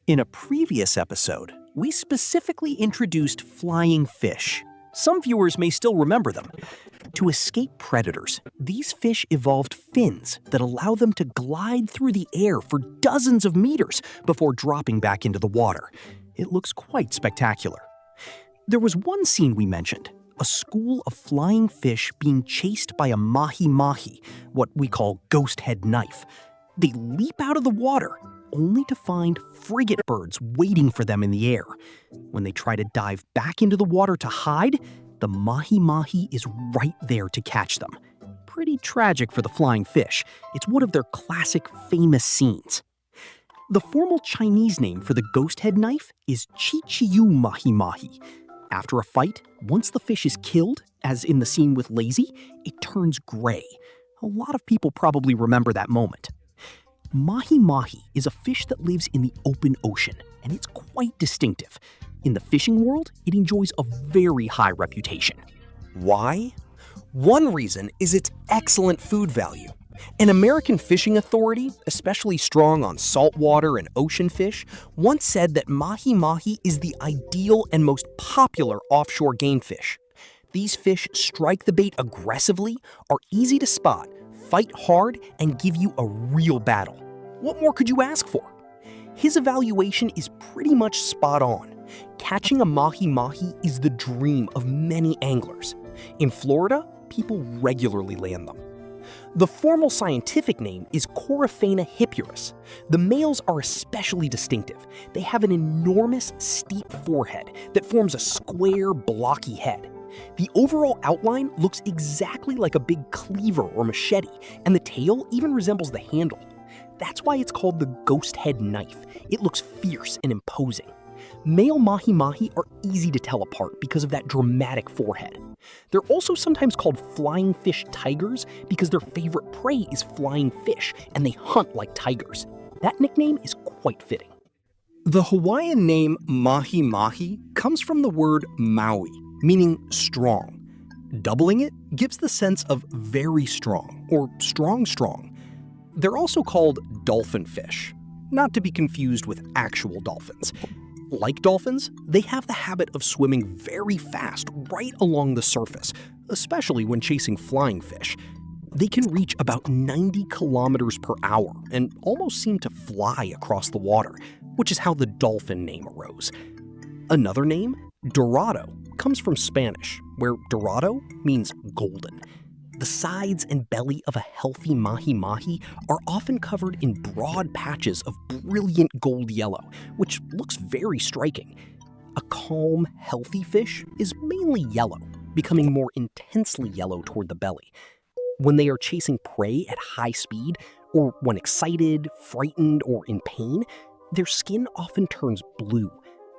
In a previous episode, we specifically introduced flying fish. Some viewers may still remember them. To escape predators, these fish evolved fins that allow them to glide through the air for dozens of meters before dropping back into the water. It looks quite spectacular. There was one scene we mentioned, a school of flying fish being chased by a mahi-mahi, what we call ghost head knife. They leap out of the water, only to find frigatebirds waiting for them in the air. When they try to dive back into the water to hide, the mahi-mahi is right there to catch them. Pretty tragic for the flying fish. It's one of their classic famous scenes. The formal Chinese name for the ghost head knife is Chi-Chi-Yu mahi-mahi. After a fight, once the fish is killed, as in the scene with Lazy, it turns gray. A lot of people probably remember that moment. Mahi-mahi is a fish that lives in the open ocean, and it's quite distinctive. In the fishing world, it enjoys a very high reputation. Why? One reason is its excellent food value. An American fishing authority, especially strong on saltwater and ocean fish, once said that mahi-mahi is the ideal and most popular offshore game fish. These fish strike the bait aggressively, are easy to spot, fight hard, and give you a real battle. What more could you ask for? His evaluation is pretty much spot on. Catching a mahi-mahi is the dream of many anglers. In Florida, people regularly land them. The formal scientific name is Coryphana hippurus. The males are especially distinctive. They have an enormous, steep forehead that forms a square, blocky head. The overall outline looks exactly like a big cleaver or machete, and the tail even resembles the handle. That's why it's called the ghost head knife. It looks fierce and imposing. Male mahi-mahi are easy to tell apart because of that dramatic forehead. They're also sometimes called flying fish tigers because their favorite prey is flying fish, and they hunt like tigers. That nickname is quite fitting. The Hawaiian name mahi-mahi comes from the word maui, meaning strong. Doubling it gives the sense of very strong or strong. They're also called dolphin fish, not to be confused with actual dolphins. Like dolphins, they have the habit of swimming very fast right along the surface, especially when chasing flying fish. They can reach about 90 kilometers per hour and almost seem to fly across the water, which is how the dolphin name arose. Another name, Dorado, comes from Spanish, where Dorado means golden. The sides and belly of a healthy mahi-mahi are often covered in broad patches of brilliant gold yellow, which looks very striking. A calm, healthy fish is mainly yellow, becoming more intensely yellow toward the belly. When they are chasing prey at high speed, or when excited, frightened, or in pain, their skin often turns blue,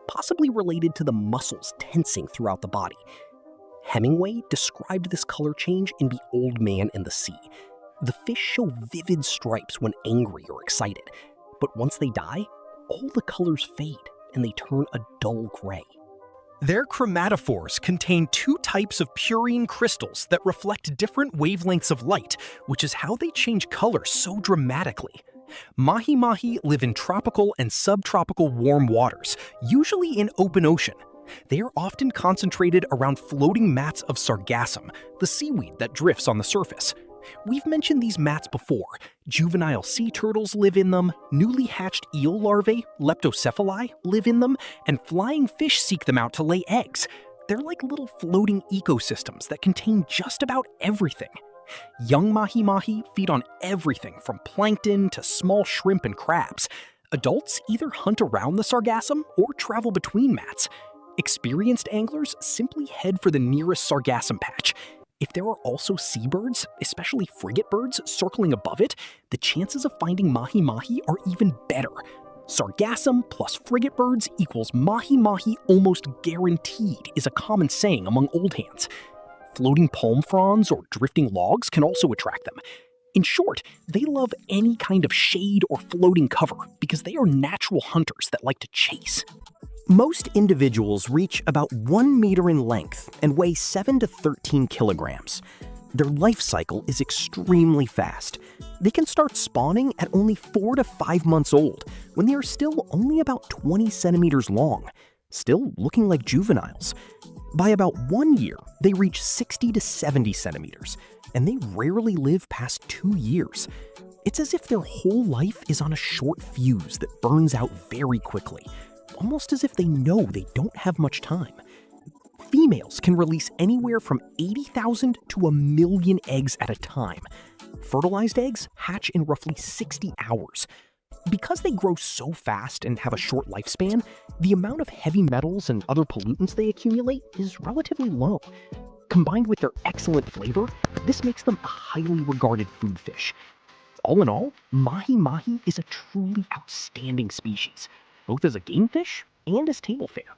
possibly related to the muscles tensing throughout the body. Hemingway described this color change in The Old Man and the Sea. The fish show vivid stripes when angry or excited, but once they die, all the colors fade and they turn a dull gray. Their chromatophores contain two types of purine crystals that reflect different wavelengths of light, which is how they change color so dramatically. Mahi-mahi live in tropical and subtropical warm waters, usually in open ocean. They are often concentrated around floating mats of Sargassum, the seaweed that drifts on the surface. We've mentioned these mats before. Juvenile sea turtles live in them, newly hatched eel larvae, leptocephali, live in them, and flying fish seek them out to lay eggs. They're like little floating ecosystems that contain just about everything. Young mahi-mahi feed on everything from plankton to small shrimp and crabs. Adults either hunt around the Sargassum or travel between mats. Experienced anglers simply head for the nearest Sargassum patch. If there are also seabirds, especially frigatebirds, circling above it, the chances of finding mahi-mahi are even better. Sargassum plus frigatebirds equals mahi-mahi almost guaranteed is a common saying among old hands. Floating palm fronds or drifting logs can also attract them. In short, they love any kind of shade or floating cover because they are natural hunters that like to chase. Most individuals reach about 1 meter in length and weigh 7 to 13 kilograms. their life cycle is extremely fast. They can start spawning at only 4 to 5 months old, when they are still only about 20 centimeters long, still looking like juveniles. By about 1 year, they reach 60 to 70 centimeters, and they rarely live past 2 years. It's as if their whole life is on a short fuse that burns out very quickly, almost as if they know they don't have much time. Females can release anywhere from 80,000 to 1,000,000 eggs at a time. Fertilized eggs hatch in roughly 60 hours. Because they grow so fast and have a short lifespan, the amount of heavy metals and other pollutants they accumulate is relatively low. Combined with their excellent flavor, this makes them a highly regarded food fish. All in all, mahi-mahi is a truly outstanding species, both as a game fish and as table fare.